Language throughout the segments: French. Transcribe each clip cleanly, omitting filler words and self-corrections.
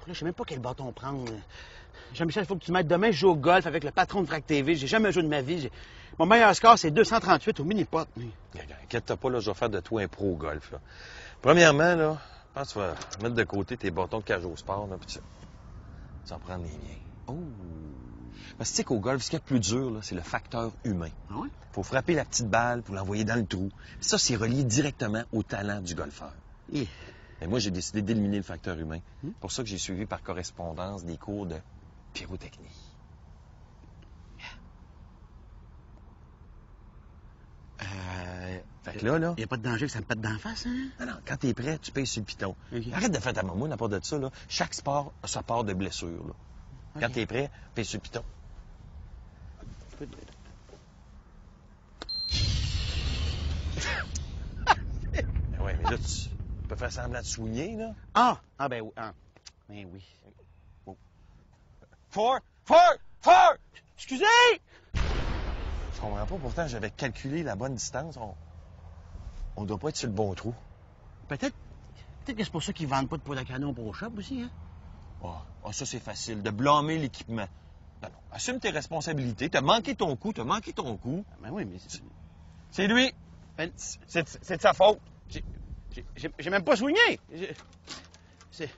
je sais même pas quel bâton prendre. Jean-Michel, il faut que tu m'aides demain. Je joue au golf avec le patron de Vrac TV. J'ai jamais joué de ma vie. Mon meilleur score, c'est 238 au mini-pot. Inquiète-toi pas, là, je vais faire de toi un pro au golf. Là. Premièrement, là, je pense que tu vas mettre de côté tes bâtons de cage au sport, là, puis tu vas prendre les miens. Oh! Parce que tu sais qu'au golf, ce qui est le plus dur, là, c'est le facteur humain. Ah oui? Faut frapper la petite balle pour l'envoyer dans le trou. Ça, c'est relié directement au talent du golfeur. Yeah. Mais moi, j'ai décidé d'éliminer le facteur humain. C'est pour ça que j'ai suivi par correspondance des cours de pyrotechnie. Fait que là... Il n'y a pas de danger que ça me pète d'en face, hein? Non, quand t'es prêt, tu payes sur le piton. Okay. Arrête de faire ta mamoune à part de ça, là. Chaque sport a sa part de blessure, là. Quand t'es prêt, paye sur le piton. Ouais, mais là, tu peux faire semblant de soigner, là. Ah! Ah, ben oui. Ah. Ben oui. Oh. Four! Excusez! Je comprends pas, pourtant, j'avais calculé la bonne distance. On doit pas être sur le bon trou. Peut-être que c'est pour ça qu'ils vendent pas de poudre à canon pour au shop aussi, hein? Ça, c'est facile, de blâmer l'équipement. Non, assume tes responsabilités. T'as manqué ton coup. Ben oui, mais... C'est lui. Ben, C'est de sa faute. J'ai même pas soigné. C'est...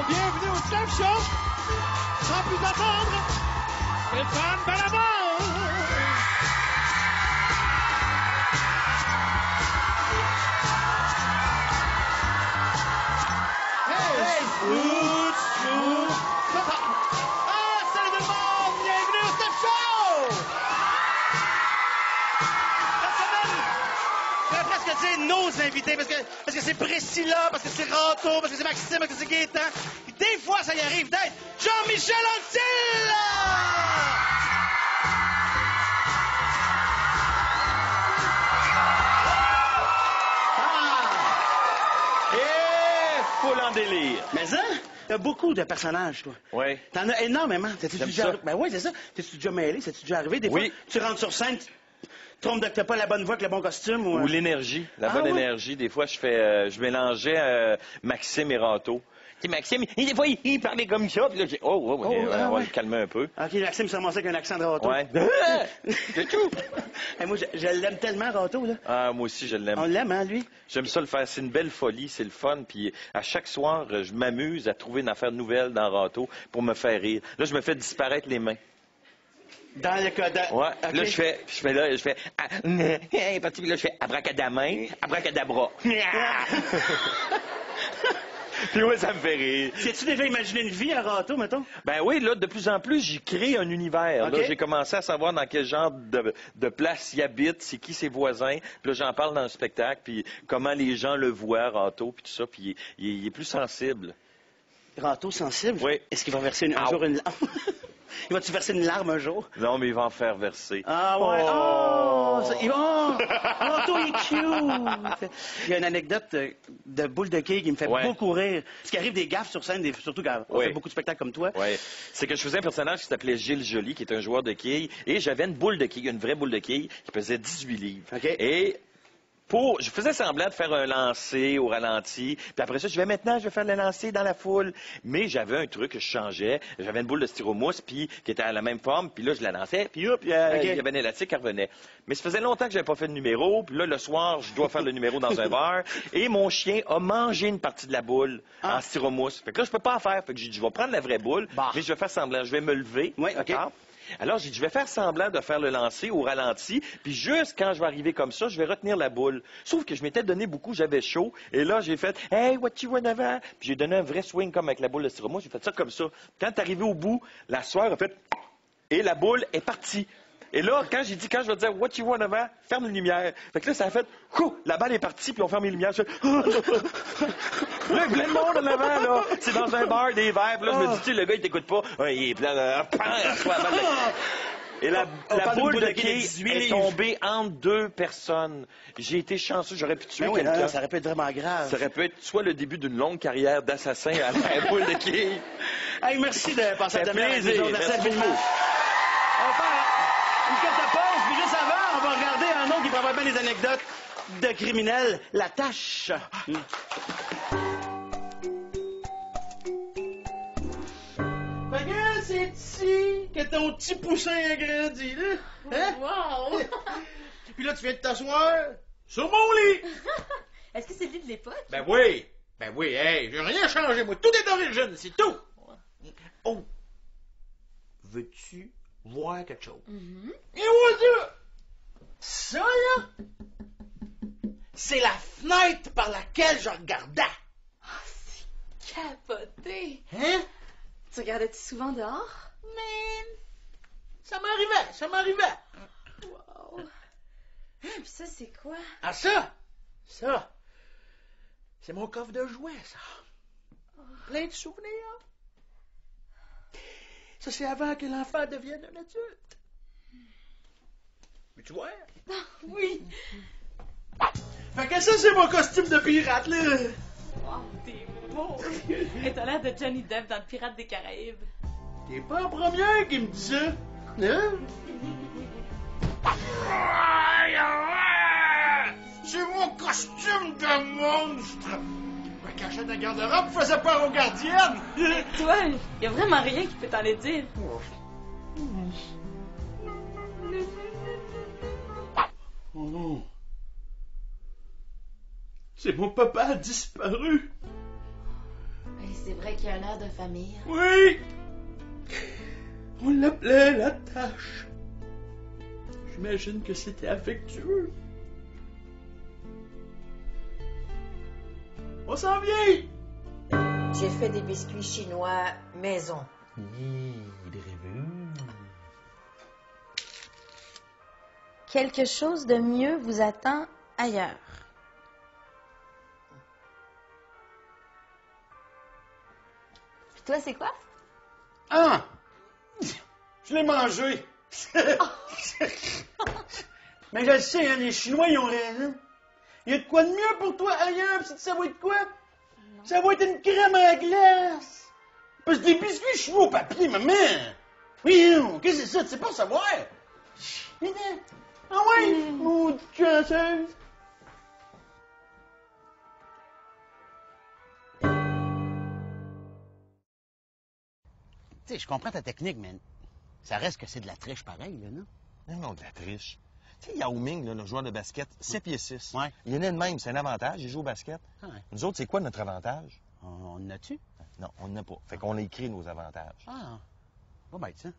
Bienvenue au Club Show! Sans plus attendre, Stéphane Ballamont! Hey! Salut tout le monde! Bienvenue au Club Show! Cette semaine, je vais presque dire nos invités, parce que c'est Priscilla, parce que c'est Ranto, parce que c'est Maxime, parce que c'est Gaétan. Puis des fois, ça y arrive d'être Jean-Michel Anctil! Full en délire. Mais ça, t'as beaucoup de personnages, toi. Oui. T'en as énormément. T'es-tu J'aime déjà... ça. Ben oui, c'est ça. T'es-tu déjà mêlé? C'est-tu déjà arrivé? Des fois, Oui. tu rentres sur scène, tu trompes de que t'as pas la bonne voix avec le bon costume ou... Ou l'énergie, la Ah, bonne oui? énergie. Des fois, je mélangeais Maxime et Ranto. Tu sais, Maxime, des fois, il parlait comme ça. Puis là, j'ai on va le calmer un peu. OK, Maxime s'est ramassé avec un accent de Rato. Ouais. C'est tout. Hey, moi, je l'aime tellement, Rato, là. Ah, moi aussi, je l'aime. On l'aime, hein, lui? J'aime ça le faire. C'est une belle folie, c'est le fun. Puis à chaque soir, je m'amuse à trouver une affaire nouvelle dans Ranto pour me faire rire. Là, je me fais disparaître les mains. Dans le cas de... Ouais. OK. Là, je fais. Parce que là, je fais abracadamain, abracadabra. Puis ouais, ça me fait rire. As-tu déjà imaginé une vie à Rato, mettons? Ben oui, là, de plus en plus, j'y crée un univers. OK. Là, j'ai commencé à savoir dans quel genre de place il habite, c'est qui ses voisins. Puis là, j'en parle dans le spectacle, puis comment les gens le voient, Rato, puis tout ça. Puis il est plus sensible. Rato sensible? Oui. Est-ce qu'il va verser un jour une larme? Il va-tu verser une larme un jour? Non, mais il va en faire verser. Ah ouais. Rato, il est cute. Il y a une anecdote de boule de quilles qui me fait beaucoup rire. Ce qui arrive des gaffes sur scène, surtout quand on fait beaucoup de spectacles comme toi. Oui. C'est que je faisais un personnage qui s'appelait Gilles Joly, qui est un joueur de quilles, et j'avais une boule de quilles, une vraie boule de quilles, qui pesait 18 livres. OK. Et je faisais semblant de faire un lancer au ralenti, puis après ça, je vais faire le lancer dans la foule. Mais j'avais un truc que je changeais. J'avais une boule de styromousse, puis qui était à la même forme, puis là, je la lançais, puis hop, il y avait un élastique qui revenait. Mais ça faisait longtemps que j'avais pas fait de numéro, puis là, le soir, je dois faire le numéro dans un bar, et mon chien a mangé une partie de la boule en styromousse. Fait que là, je peux pas en faire. Fait que j'ai dit, je vais prendre la vraie boule, mais je vais faire semblant. Je vais me lever. Oui, OK. Alors, j'ai dit, je vais faire semblant de faire le lancer au ralenti, puis juste quand je vais arriver comme ça, je vais retenir la boule. Sauf que je m'étais donné beaucoup, j'avais chaud, et là, j'ai fait « Hey, what you want over? » Puis j'ai donné un vrai swing comme avec la boule de styromousse, j'ai fait ça comme ça. Quand t'es arrivé au bout, la soeur a fait « Et la boule est partie. » Et là, quand je vais te dire what you want avant, ferme les lumières. Fait que là, ça a fait, la balle est partie, puis on ferme les lumières. Là, il y a plein de monde en avant, là. C'est dans un bar, des verres. Puis là, je me dis, tu sais, le gars, il t'écoute pas. Il est plein de... Et la boule de quai est tombée entre deux personnes. J'ai été chanceux, j'aurais pu tuer quelqu'un. Ça aurait pu être vraiment grave. Ça aurait pu être soit le début d'une longue carrière d'assassin à la boule de quai. Hey, merci de passer à demain. Merci beaucoup. On va faire une courte pause, puis juste avant, on va regarder un autre qui prend bien des anecdotes de criminels. La tâche. C'est ici que ton petit poussin a grandi, là. Hein? Wow! Puis là, tu viens de t'asseoir sur mon lit. Est-ce que c'est le lit de l'époque? Ben oui, hey, j'ai rien changé, moi. Tout est d'origine, c'est tout. Oh, veux-tu voir quelque chose? Et voilà! Ça, là, c'est la fenêtre par laquelle je regardais. C'est capoté. Hein? Tu regardais-tu souvent dehors? Mais ça m'arrivait. Wow. Puis ça, c'est quoi? Ah, ça, c'est mon coffre de jouets, ça. Plein de souvenirs. Ça, c'est avant que l'enfant devienne un adulte. Mais tu vois? Oui. Fait que ça, c'est mon costume de pirate, là. Wow, t'es beau. Et t'as l'air de Johnny Depp dans le Pirate des Caraïbes. T'es pas la première qui me dit ça. Hein? C'est mon costume de monstre. Je me cachais dans la garde-robe, faisais peur aux gardiennes. Toi, y a vraiment rien qui peut t'en les dire. Oh non. C'est mon papa a disparu. C'est vrai qu'il y a un air de famille. Oui. On l'appelait la tâche. J'imagine que c'était affectueux. On s'en vient. J'ai fait des biscuits chinois maison. Quelque chose de mieux vous attend ailleurs. Puis toi, c'est quoi? Ah! Je l'ai mangé. Mais je le sais, hein, les Chinois, ils ont raison. Il y a de quoi de mieux pour toi ailleurs, pis ça va être quoi? Non. Ça va être une crème à la glace. Parce que des biscuits chinois au papier, maman. Oui, non, qu'est-ce que c'est ça? Tu sais pas savoir? Ah ouais? Maudite chanceuse. Tu sais, je comprends ta technique, mais ça reste que c'est de la triche pareil, là, non? Non, de la triche. Tu sais, Yao Ming, là, le joueur de basket, 7 pieds 6. Ouais. Il est né de même, c'est un avantage, il joue au basket. Ah ouais. Nous autres, c'est quoi notre avantage? On en a-tu? Non, on n'en a pas. Fait qu'on a écrit nos avantages. Ah, pas bête, ça.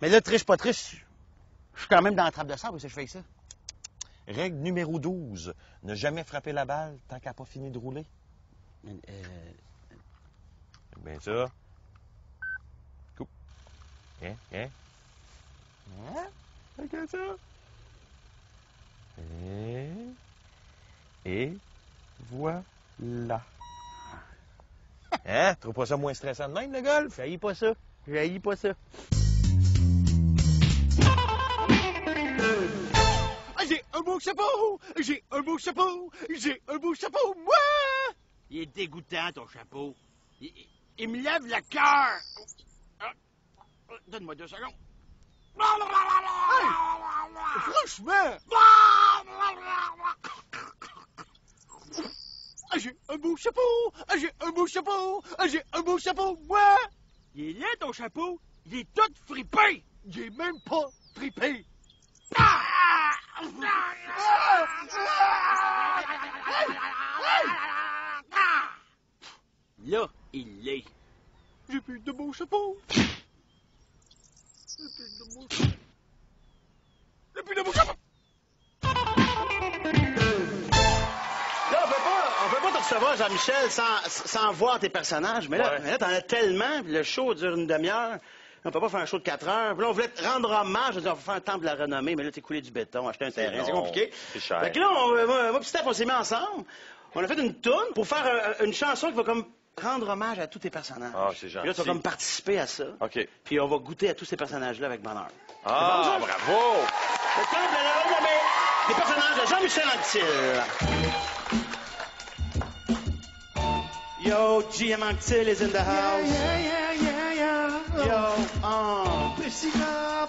Mais là, triche, pas triche, je suis quand même dans la trappe de sable, si je fais ça. Règle numéro 12. Ne jamais frapper la balle tant qu'elle n'a pas fini de rouler. Bien ça. Coupe. Hein? Regarde ça. Et voilà. Hein? Trouve pas ça moins stressant de même, le golf? J'haïs pas ça. J'ai un beau chapeau! J'ai un beau chapeau! Moi! Il est dégoûtant, ton chapeau. Il me lève le cœur. Donne-moi 2 secondes. Hey! Franchement! J'ai un beau chapeau! Moi! Il est laid, ton chapeau. Il est tout fripé. Il est même pas fripé. Là, il l'est. J'ai plus de beau chapeau. Là, on peut pas te recevoir, Jean-Michel, sans voir tes personnages. Mais là, t'en as tellement, puis le show dure une demi-heure. On peut pas faire un show de 4 heures. Puis là, on voulait rendre hommage. On dit, on va faire un temple de la renommée, mais là, t'es coulé du béton, acheter un terrain, c'est compliqué. C'est cher. Fait que là, moi et Steph, on s'est mis ensemble. On a fait une toune pour faire une chanson qui va comme rendre hommage à tous tes personnages. Ah, c'est gentil. Puis là, tu vas comme participer à ça. OK. Puis on va goûter à tous ces personnages-là avec bonheur. Ah, C'est bon, ça? bravo! Le temple de la renommée des personnages de Jean-Michel Anctil. Yo, G.M. Anctil is in the house. Yo,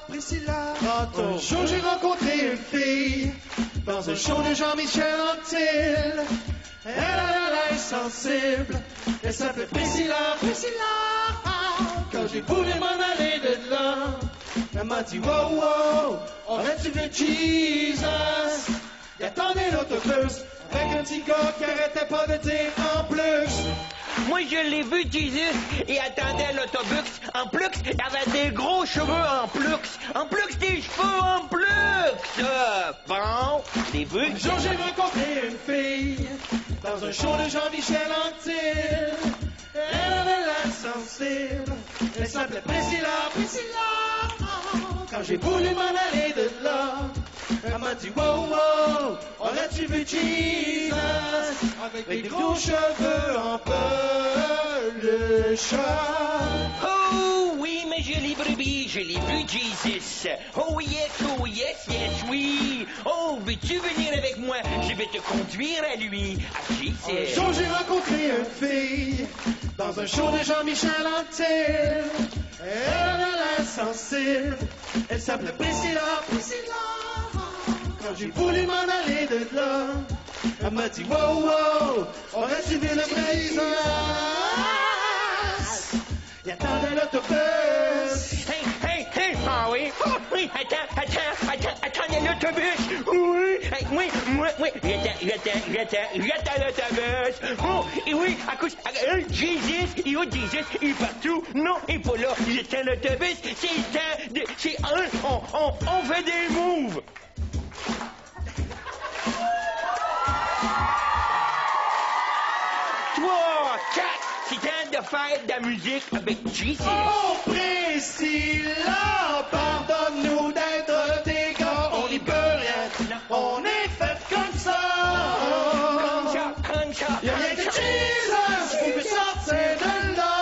Priscilla. Otto. Un jour, j'ai rencontré une fille dans un show de Jean-Michel Anctil. Elle a l'air sensible. Elle s'appelait Priscilla. Quand j'ai voulu m'en aller de là, elle m'a dit, wow, aurais-tu vu Jesus? Il attendait l'autobus avec un petit gars qui arrêtait pas de dire en plus. Moi, je l'ai vu, Jesus, et attendait l'autobus. En plus, il avait des gros cheveux en plus. En plus, des cheveux en plus. Bon, t'es vu? Un jour, j'ai rencontré une fille dans un show de Jean-Michel Anctil. Elle avait l'air sensible. Elle s'appelait Priscilla. Quand j'ai voulu m'en aller de là, elle m'a dit, wow, aurais-tu vu Jesus? Avec des gros cheveux en peluche. Oh, oui, mais je l'ai brebis, je l'ai vu, Jesus. Oh, yes, oui. Oh, veux-tu venir avec moi? Je vais te conduire à lui, à Jesus. Un jour, j'ai rencontré une fille dans un show de Jean-Michel Anctil. Elle avait l'air sensible. Elle s'appelait Priscilla. Quand j'ai voulu m'en aller de là, elle m'a dit, wow, aurais-tu vu le vrai Jesus? Il attendait l'autobus. Hey, ah oui, attendez l'autobus. Oui, j'attends l'autobus. Oh, et oui, à cause, Jesus, il est partout. Non, il est pas là, j'attends l'autobus. On fait des moves. Trois, quatre, c'est temps de faire de la musique avec Jesus. Oh, Priscilla, pardonne-nous d'être des gars. On n'y peut rien, on est fait comme ça. Y'a rien que Jesus qui peut sortir de là.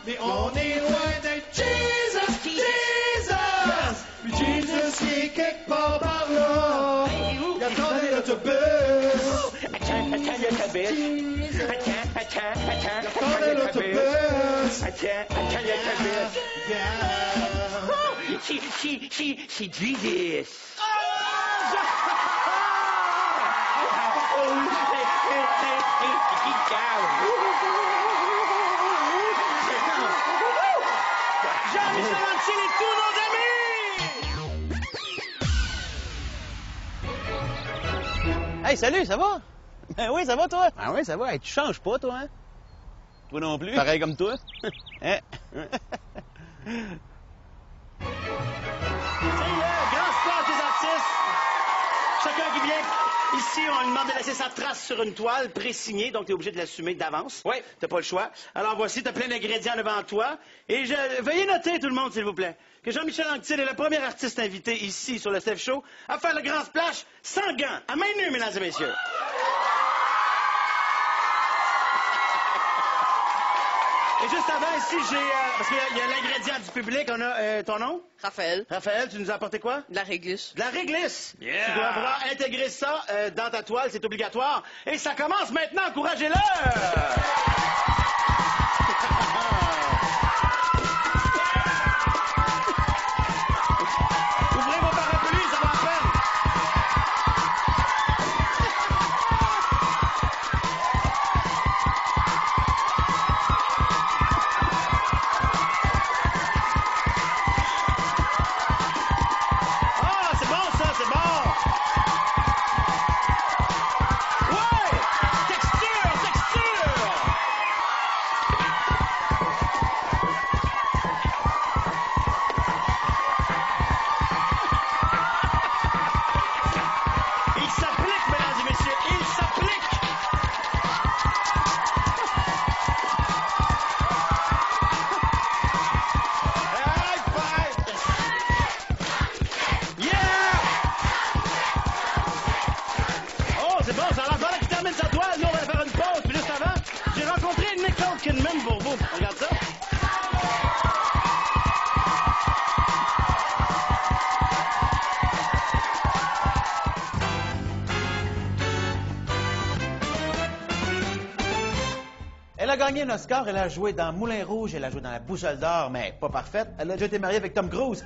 Mais on est loin d'être Jesus. Puis Jesus qui est quelque part par là. Il attendait l'autobus. Attends l'autobus. Attendez l'autobus. Attends l'autobus. C'est Jesus. Jean-Michel Anctil et tous nos amis! Hey, salut, ça va? Ben oui, ça va, toi? Ah oui, ça va. Hey, tu changes pas, toi, hein? Toi non plus. Pareil comme toi. Hein? C'est le grand sport des artistes. Chacun qui vient ici, on lui demande de laisser sa trace sur une toile pré-signée, donc tu es obligé de l'assumer d'avance. Oui. T'as pas le choix. Alors voici, t'as plein d'ingrédients devant toi. Et veuillez noter, tout le monde, s'il vous plaît, que Jean-Michel Anctil est le premier artiste invité ici sur le Steph Show à faire le grand splash sans gants, à main nue, mesdames et messieurs. Et juste avant, ici, parce qu'il y a l'ingrédient du public, on a ton nom? Raphaël. Raphaël, tu nous as apporté quoi? De la réglisse. De la réglisse. Yeah. Tu devras intégrer ça dans ta toile, c'est obligatoire. Et ça commence maintenant, encouragez-le! Ouvrez vos parapluies, ça va à peine. Ah, c'est bon ça, c'est bon! Ouais! Texture! gagné un Oscar, elle a joué dans Moulin Rouge, elle a joué dans La Boussole d'Or, mais pas parfaite. Elle a déjà été mariée avec Tom Cruise.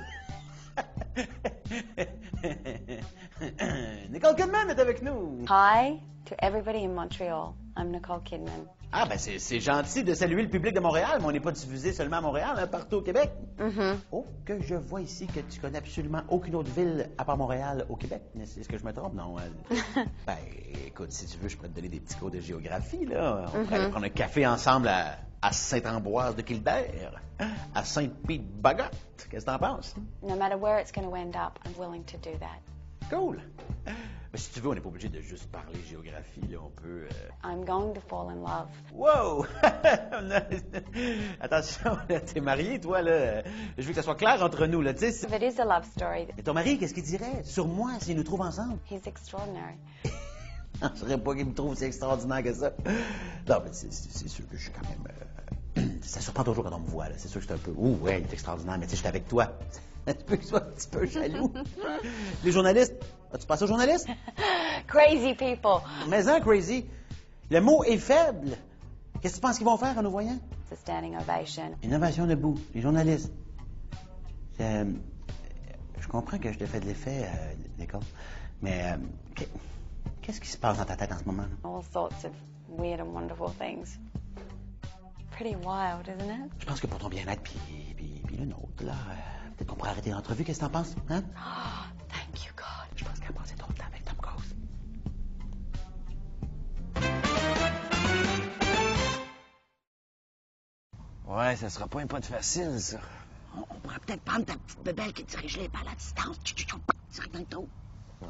Nicole Kidman est avec nous. Hi to everybody in Montreal. I'm Nicole Kidman. Ah, ben c'est gentil de saluer le public de Montréal, mais on n'est pas diffusé seulement à Montréal, hein, partout au Québec. Oh, que je vois ici que tu connais absolument aucune autre ville à part Montréal au Québec. Est-ce que je me trompe? Non. Ben, écoute, si tu veux, je pourrais te donner des petits cours de géographie, là. On pourrait aller prendre un café ensemble à Sainte-Ambroise de Kildare, à Sainte-Pete-Bogotte. Qu'est-ce que t'en penses? No matter where it's going to end up, I'm willing to do that. Cool. Mais si tu veux, on n'est pas obligé de juste parler géographie, là, on peut... I'm going to fall in love. Wow! Attention, t'es marié, toi, là. Je veux que ça soit clair entre nous, là, tu sais. If it is a love story, Mais ton mari, qu'est-ce qu'il dirait sur moi s'il nous trouve ensemble? he's extraordinary. Je ne saurais pas qu'il me trouve aussi extraordinaire que ça. Non, mais c'est sûr que je suis quand même... ça surprend toujours quand on me voit, là. C'est sûr que c'est un peu... Ouh, ouais, il est extraordinaire, mais tu sais, je suis avec toi. Tu peux que tu sois un petit peu jaloux. Les journalistes... As-tu passé aux journalistes? Crazy people. Mais hein, crazy. Le mot est faible. Qu'est-ce que tu penses qu'ils vont faire en nous voyant? It's a standing ovation. Une ovation debout. Les journalistes. Je comprends que je te fais de l'effet, Nicole. Mais qu'est-ce qui se passe dans ta tête en ce moment? All sorts of weird and wonderful things. Pretty wild, isn't it? Je pense que pour ton bien-être, puis le nôtre, là, peut-être qu'on pourrait arrêter l'entrevue. Qu'est-ce que t'en penses? Hein? Oh, thank you, God. Je pense qu'elle a passé trop de temps avec Tom Cruise. Ouais, ça sera pas un pas de facile, ça. On pourrait peut-être prendre ta petite bébelle qui dirige les balles à distance. Direct dans le trou. Non.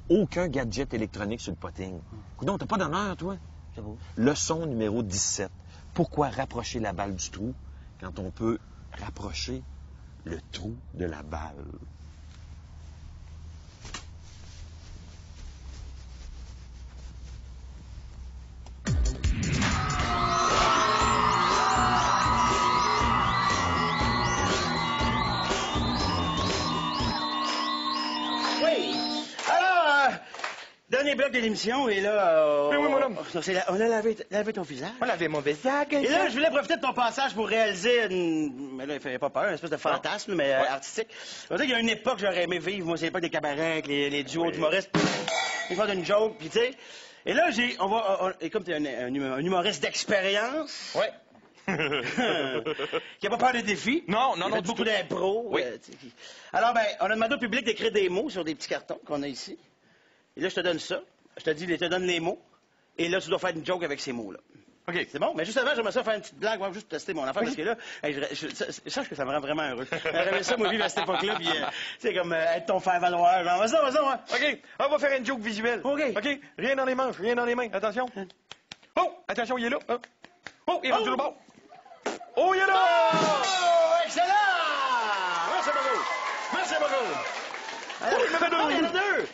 Aucun gadget électronique sur le potting. Coudonc, t'as pas d'honneur, toi? C'est beau. Leçon numéro 17. Pourquoi rapprocher la balle du trou quand on peut rapprocher le trou de la balle? Dernier bloc de l'émission, et là... Oui, mon homme. On a lavé ton visage. On lavait mon visage. Et là, je voulais profiter de ton passage pour réaliser une... Mais là, il fait pas peur, une espèce de fantasme, mais artistique. On va dire qu'il y a une époque que j'aurais aimé vivre. Moi, c'est l'époque des cabarets, avec les duos d'humoristes. Ils font une joke, puis tu sais... Et là, et comme tu es un humoriste d'expérience... Ouais. qui a pas peur des défis. Non, beaucoup d'impro. Oui. Alors, ben, on a demandé au public d'écrire des mots sur des petits cartons qu'on a ici. Et là, je te donne ça. Je te donne les mots. Et là, tu dois faire une joke avec ces mots-là. OK. C'est bon? Mais juste avant, j'aimerais ça faire une petite blague, juste pour tester mon enfant, parce que là, sache que ça me rend vraiment heureux. J'aimerais ça, moi, vivre à cette époque-là, puis, tu sais, comme être ton faire-valoir. Vas-y, ouais. OK, on va faire une joke visuelle. OK. Rien dans les manches, rien dans les mains. Attention. Oh, attention, il est là. Oh, il est rendu le bord. Oh, il est là! Oh, excellent! Merci beaucoup. Oh, il y en a deux. Il y en a deux.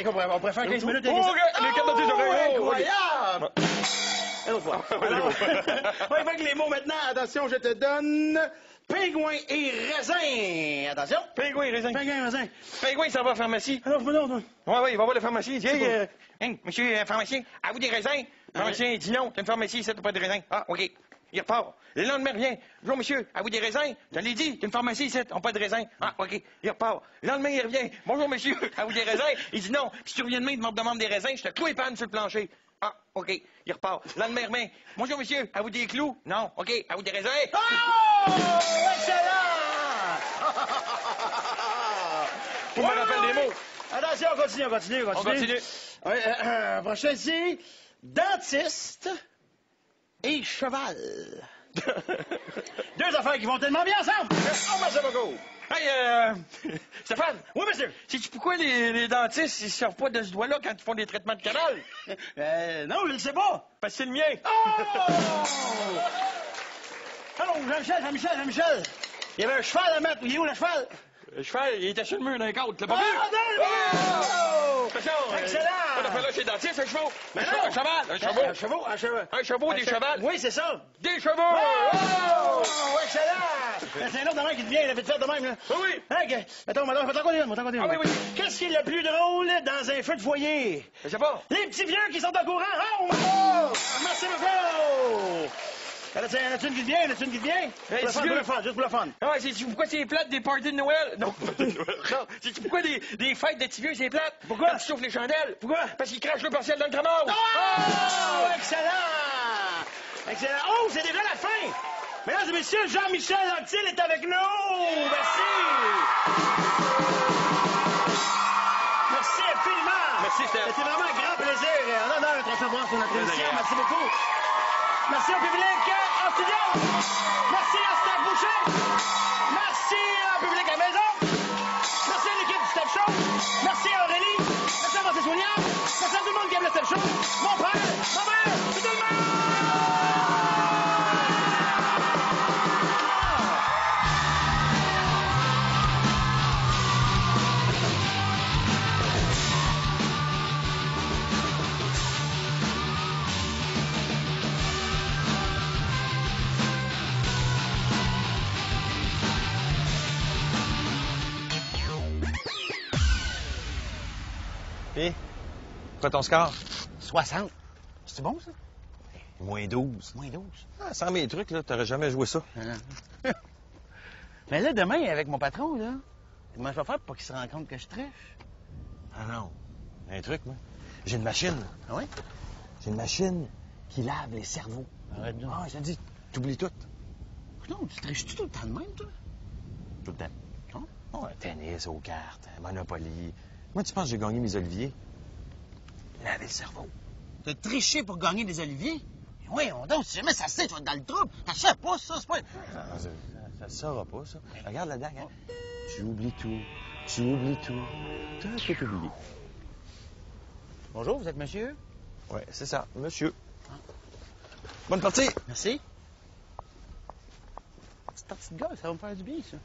On pourrait faire 15 minutes. Oh, les cartes dans tes oreilles. Incroyable! Une autre fois. Alors, on va avec les mots maintenant. Attention, je te donne pingouin et raisin. Attention. Pingouin et raisin. Pingouin et raisin. Pingouin, ça va à la pharmacie. Alors, je me donne. Oui, il va voir la pharmacie. Tiens, monsieur pharmacien, avez-vous des raisins? Le pharmacien dit non, t'as une pharmacie, ça, t'as pas de raisins. Ah, OK. Il repart. Le lendemain revient. Bonjour, monsieur, avez-vous des raisins? Je l'ai dit, t'as une pharmacie ici, on n'a pas de raisins. Ah, OK. Il repart. Le lendemain, il revient. Bonjour, monsieur, avez-vous des raisins? Il dit non. Puis si tu reviens demain, il me demande des raisins, je te cloue les pannes sur le plancher. Ah, OK. Il repart. Le lendemain, il revient. Bonjour, monsieur, avez-vous des clous? Non. OK. Avez-vous des raisins? Oh! Excellent! Faut me rappeler des mots. Attention, on continue. On continue. Prochain ici. Dentiste et cheval. Deux affaires qui vont tellement bien ensemble. Oh, merci beaucoup. Hey, Stéphane. Oui, monsieur. Sais-tu pourquoi les dentistes, ils servent pas de ce doigt-là quand ils font des traitements de canal? Non, je le sais pas. Parce que c'est le mien. Oh! Allô, Jean-Michel. Il y avait un cheval à mettre. Il est où, le cheval? Le cheval, il était sur le mur d'un cadre. Tu l'as pas vu? Ah, non! Attention! Excellent! On a fait là chez le dentiste, un cheval. Mais non! Un cheval! Un chevaux, Des chevals. Oui, c'est ça. Des chevaux! Oh! Excellent! C'est un autre de même qui te vient, il a fait faire de même, là. Oui! OK. Attends, on va t'en conduire, Ah oui, oui. Qu'est-ce qui est le plus drôle dans un feu de foyer? Je sais pas. Les petits vieux qui sont au courant. Oh! Merci beaucoup! Y en a-tu une qui te vient? Pour le fun, juste pour le fun. Ah ouais, c'est pourquoi c'est plate des parties de Noël? Non, pas de Noël. Non, c'est pourquoi des fêtes de petits vieux, c'est plate? Pourquoi? Quand ils chauffent les chandelles. Pourquoi? Parce qu'ils crachent le partiel dans le tramor. Oh! Excellent! Excellent. Oh, c'est déjà la fin! Mesdames et messieurs, Jean-Michel Anctil est avec nous! Merci! Merci infiniment! Merci, Steph. C'était vraiment un grand plaisir et un honneur de te recevoir sur notre émission. Merci beaucoup. Merci au public en studio. Merci à Steph Boucher. Merci au public à la maison. Merci à l'équipe du Steph Show. Merci à Aurélie. Merci à Francis William. Merci à tout le monde qui aime le Steph Show. Mon père, ma mère, tout le monde! Et? Quoi ton score? 60. C'est bon, ça? Moins 12. Moins 12. Ah, sans mes trucs, là, t'aurais jamais joué ça. Mais là, demain, avec mon patron, là, comment je vais faire pour qu'il se rende compte que je triche? Ah non. Un truc, moi. J'ai une machine. Ah oui? J'ai une machine qui lave les cerveaux. Arrête donc. Ah, je te dis, t'oublies tout. Non, tu triches-tu tout le temps de même, toi? Tout le temps. Non? Oh, un tennis, aux cartes, un Monopoly. Moi, tu penses que j'ai gagné mes oliviers? Laver le cerveau. T'as triché pour gagner des oliviers? Oui, on donc, si jamais ça se sait, tu vas être dans le trouble. T'achètes pas ça, c'est pas... Non, ça se saura pas, ça. Regarde la dague, hein? Tu oublies tout. Tu oublies tout. T'as tout oublié. Bonjour, vous êtes monsieur? Oui, c'est ça, monsieur. Bonne partie! Merci. Cette partie de gars, ça va me faire du bien, ça.